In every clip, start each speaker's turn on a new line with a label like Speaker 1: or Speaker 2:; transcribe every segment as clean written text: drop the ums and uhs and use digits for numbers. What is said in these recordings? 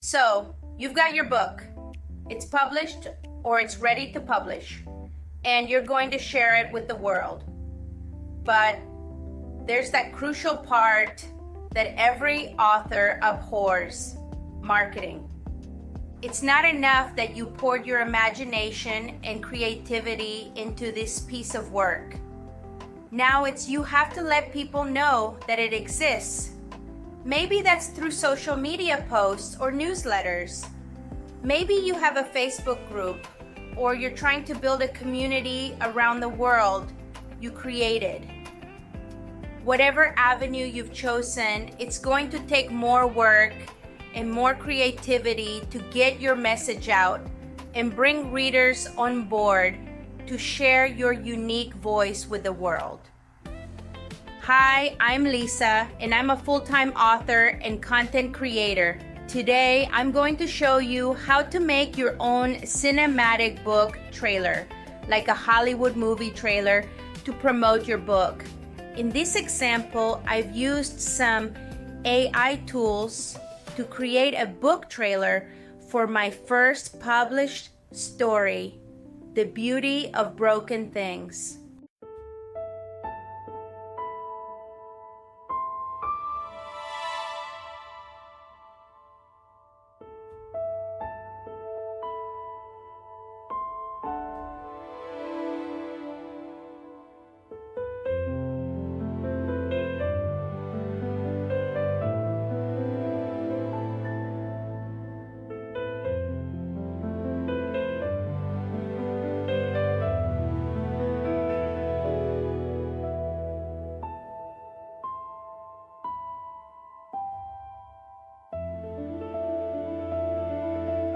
Speaker 1: So, you've got your book. It's published or it's ready to publish, and you're going to share it with the world. But there's that crucial part that every author abhors: marketing. It's not enough that you poured your imagination and creativity into this piece of work. Now you have to let people know that it exists. Maybe that's through social media posts or newsletters. Maybe you have a Facebook group, or you're trying to build a community around the world you created. Whatever avenue you've chosen, it's going to take more work and more creativity to get your message out and bring readers on board to share your unique voice with the world. Hi, I'm Lisa, and I'm a full-time author and content creator. Today, I'm going to show you how to make your own cinematic book trailer, like a Hollywood movie trailer, to promote your book. In this example, I've used some AI tools to create a book trailer for my first published story, The Beauty of Broken Things.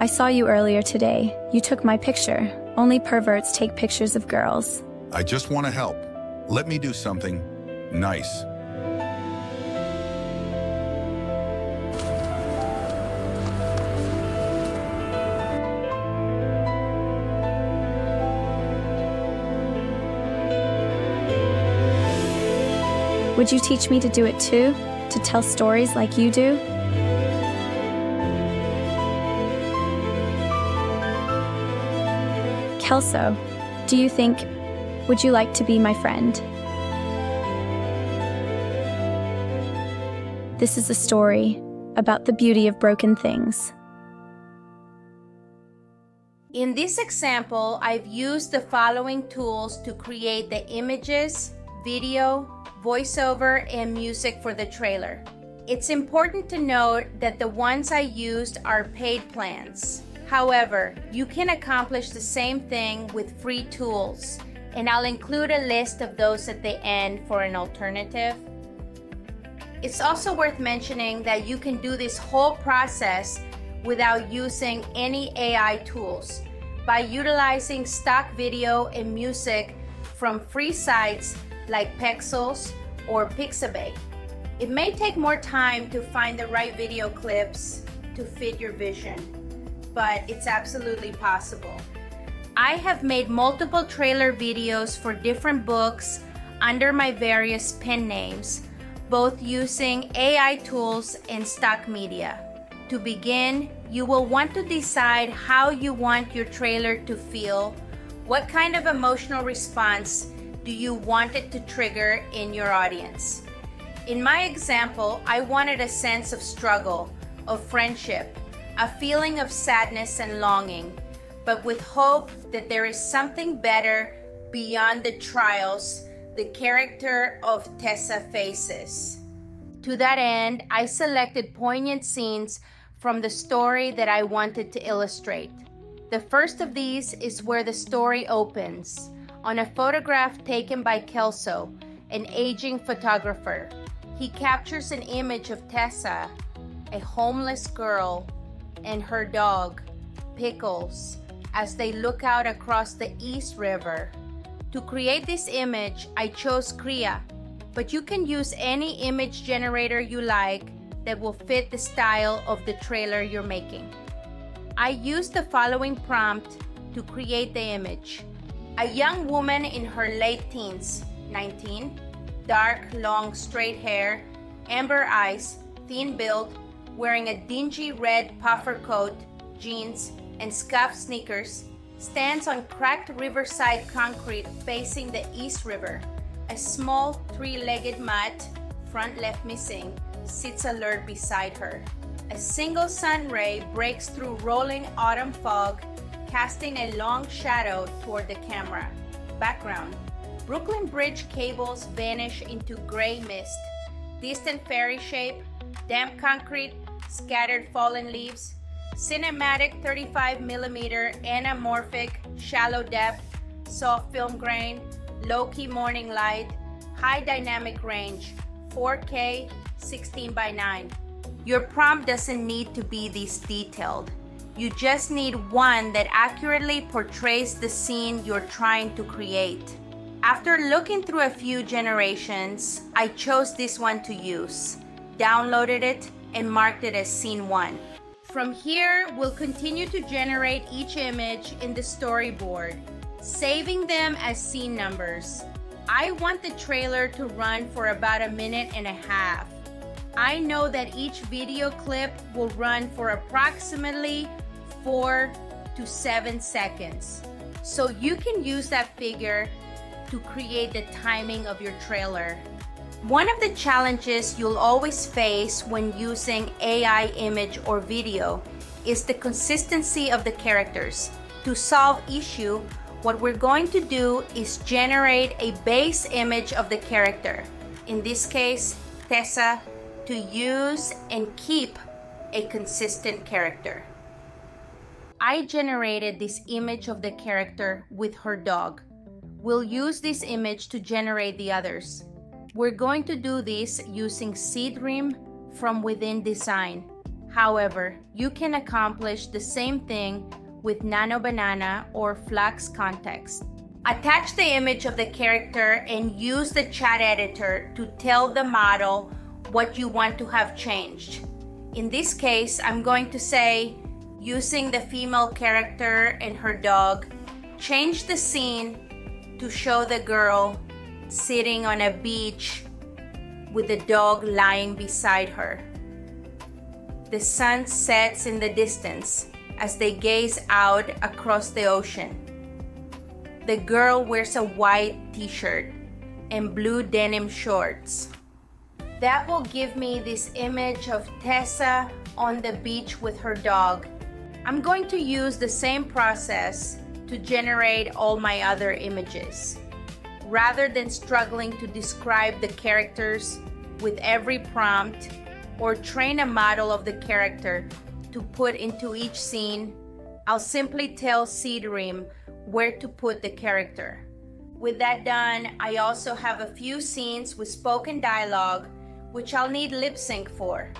Speaker 2: I saw you earlier today. You took my picture. Only perverts take pictures of girls.
Speaker 3: I just want to help. Let me do something nice.
Speaker 2: Would you teach me to do it too? To tell stories like you do? Kelso, do you think, would you like to be my friend? This is a story about the beauty of broken things.
Speaker 1: In this example, I've used the following tools to create the images, video, voiceover, and music for the trailer. It's important to note that the ones I used are paid plans. However, you can accomplish the same thing with free tools, and I'll include a list of those at the end for an alternative. It's also worth mentioning that you can do this whole process without using any AI tools by utilizing stock video and music from free sites like Pexels or Pixabay. It may take more time to find the right video clips to fit your vision, but it's absolutely possible. I have made multiple trailer videos for different books under my various pen names, both using AI tools and stock media. To begin, you will want to decide how you want your trailer to feel. What kind of emotional response do you want it to trigger in your audience? In my example, I wanted a sense of struggle, of friendship, a feeling of sadness and longing, but with hope that there is something better beyond the trials the character of Tessa faces. To that end, I selected poignant scenes from the story that I wanted to illustrate. The first of these is where the story opens, on a photograph taken by Kelso, an aging photographer. He captures an image of Tessa, a homeless girl, and her dog, Pickles, as they look out across the East River. To create this image, I chose Krea, but you can use any image generator you like that will fit the style of the trailer you're making. I used the following prompt to create the image. A young woman in her late teens, 19, dark, long, straight hair, amber eyes, thin build, wearing a dingy red puffer coat, jeans, and scuffed sneakers, stands on cracked riverside concrete facing the East River. A small three-legged mutt, front left missing, sits alert beside her. A single sun ray breaks through rolling autumn fog, casting a long shadow toward the camera. Background: Brooklyn Bridge cables vanish into gray mist. Distant ferry shape, damp concrete, scattered fallen leaves. Cinematic 35mm anamorphic, shallow depth, soft film grain, low-key morning light, high dynamic range, 4K, 16:9. Your prompt doesn't need to be this detailed. You just need one that accurately portrays the scene you're trying to create. After looking through a few generations, I chose this one to use, downloaded it, and marked it as Scene 1. From here, we'll continue to generate each image in the storyboard, saving them as scene numbers. I want the trailer to run for about 1.5 minutes. I know that each video clip will run for approximately 4 to 7 seconds. So you can use that figure to create the timing of your trailer. One of the challenges you'll always face when using AI image or video is the consistency of the characters. To solve issue, what we're going to do is generate a base image of the character, in this case, Tessa, to use and keep a consistent character. I generated this image of the character with her dog. We'll use this image to generate the others. We're going to do this using Seed Rim from Within Design. However, you can accomplish the same thing with Nano Banana or Flux Context. Attach the image of the character and use the chat editor to tell the model what you want to have changed. In this case, I'm going to say, using the female character and her dog, change the scene to show the girl sitting on a beach with the dog lying beside her. The sun sets in the distance as they gaze out across the ocean. The girl wears a white t-shirt and blue denim shorts. That will give me this image of Tessa on the beach with her dog. I'm going to use the same process to generate all my other images. Rather than struggling to describe the characters with every prompt or train a model of the character to put into each scene, I'll simply tell Seed Rim where to put the character. With that done, I also have a few scenes with spoken dialogue, which I'll need lip sync for.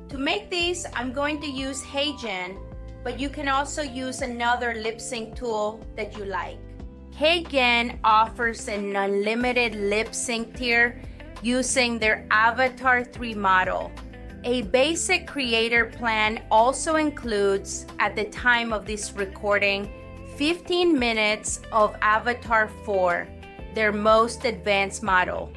Speaker 1: To make these, I'm going to use HeyGen, but you can also use another lip sync tool that you like. HeyGen offers an unlimited lip sync tier using their Avatar 3 model. A basic creator plan also includes, at the time of this recording, 15 minutes of Avatar 4, their most advanced model.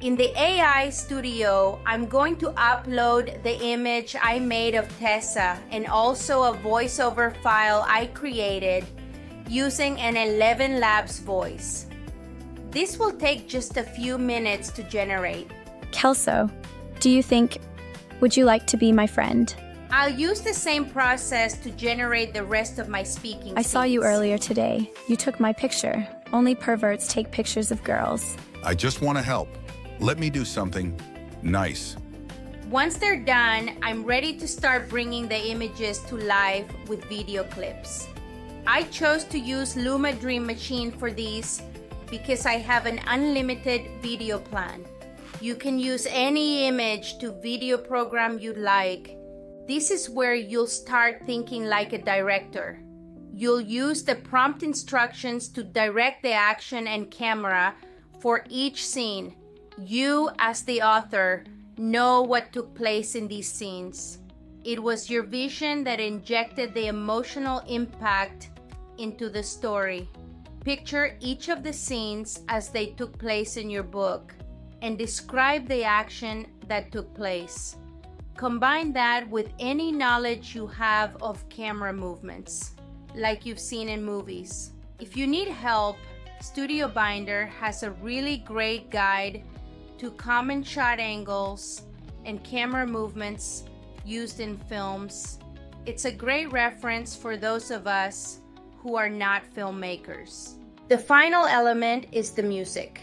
Speaker 1: In the AI studio, I'm going to upload the image I made of Tessa and also a voiceover file I created using an 11 Labs voice. This will take just a few minutes to generate.
Speaker 2: Kelso, would you like to be my friend?
Speaker 1: I'll use the same process to generate the rest of my speaking
Speaker 2: I saw you
Speaker 1: scenes.
Speaker 2: earlier today. You took my picture. Only perverts take pictures of girls.
Speaker 3: I just want to help. Let me do something nice.
Speaker 1: Once they're done, I'm ready to start bringing the images to life with video clips. I chose to use Luma Dream Machine for these because I have an unlimited video plan. You can use any image to video program you like. This is where you'll start thinking like a director. You'll use the prompt instructions to direct the action and camera for each scene. You, as the author, know what took place in these scenes. It was your vision that injected the emotional impact into the story. Picture each of the scenes as they took place in your book and describe the action that took place. Combine that with any knowledge you have of camera movements, like you've seen in movies. If you need help, Studio Binder has a really great guide to common shot angles and camera movements used in films. It's a great reference for those of us who are not filmmakers. The final element is the music.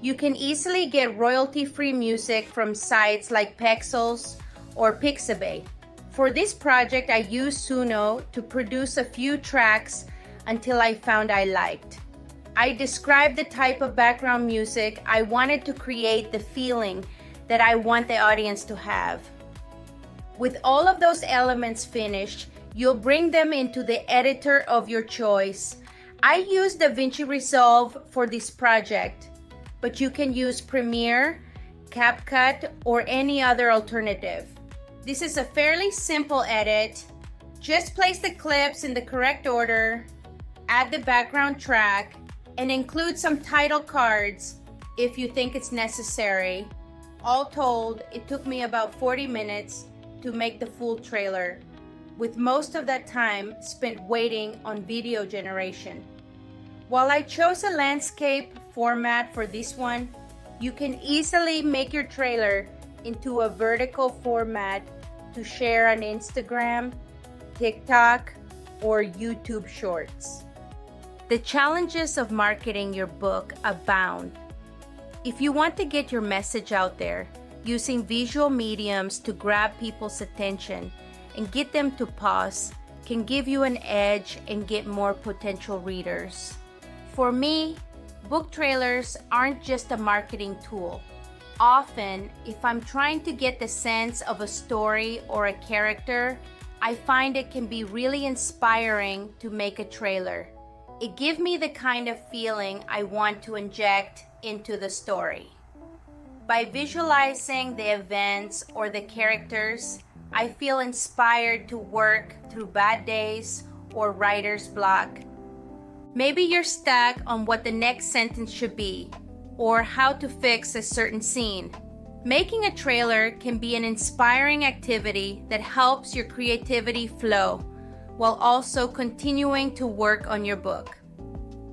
Speaker 1: You can easily get royalty-free music from sites like Pexels or Pixabay. For this project, I used Suno to produce a few tracks until I found I liked. I described the type of background music I wanted to create, the feeling that I want the audience to have. With all of those elements finished, you'll bring them into the editor of your choice. I used DaVinci Resolve for this project, but you can use Premiere, CapCut, or any other alternative. This is a fairly simple edit. Just place the clips in the correct order, add the background track, and include some title cards if you think it's necessary. All told, it took me about 40 minutes to make the full trailer, with most of that time spent waiting on video generation. While I chose a landscape format for this one, you can easily make your trailer into a vertical format to share on Instagram, TikTok, or YouTube Shorts. The challenges of marketing your book abound. If you want to get your message out there, using visual mediums to grab people's attention and get them to pause can give you an edge and get more potential readers. For me, book trailers aren't just a marketing tool. Often, if I'm trying to get the sense of a story or a character, I find it can be really inspiring to make a trailer. It gives me the kind of feeling I want to inject into the story. By visualizing the events or the characters, I feel inspired to work through bad days or writer's block. Maybe you're stuck on what the next sentence should be or how to fix a certain scene. Making a trailer can be an inspiring activity that helps your creativity flow while also continuing to work on your book.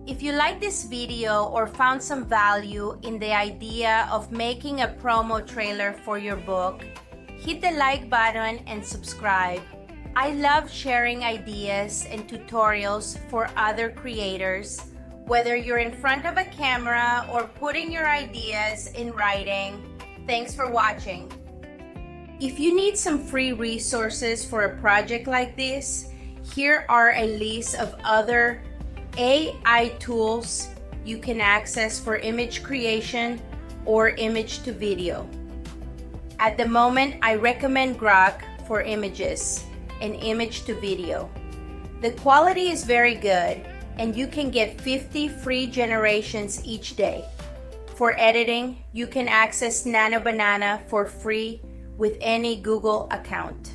Speaker 1: If you like this video or found some value in the idea of making a promo trailer for your book, hit the like button and subscribe. I love sharing ideas and tutorials for other creators, whether you're in front of a camera or putting your ideas in writing. Thanks for watching. If you need some free resources for a project like this, here are a list of other AI tools you can access for image creation or image to video. At the moment, I recommend Grok for images and image to video. The quality is very good, and you can get 50 free generations each day. For editing, you can access Nano Banana for free with any Google account.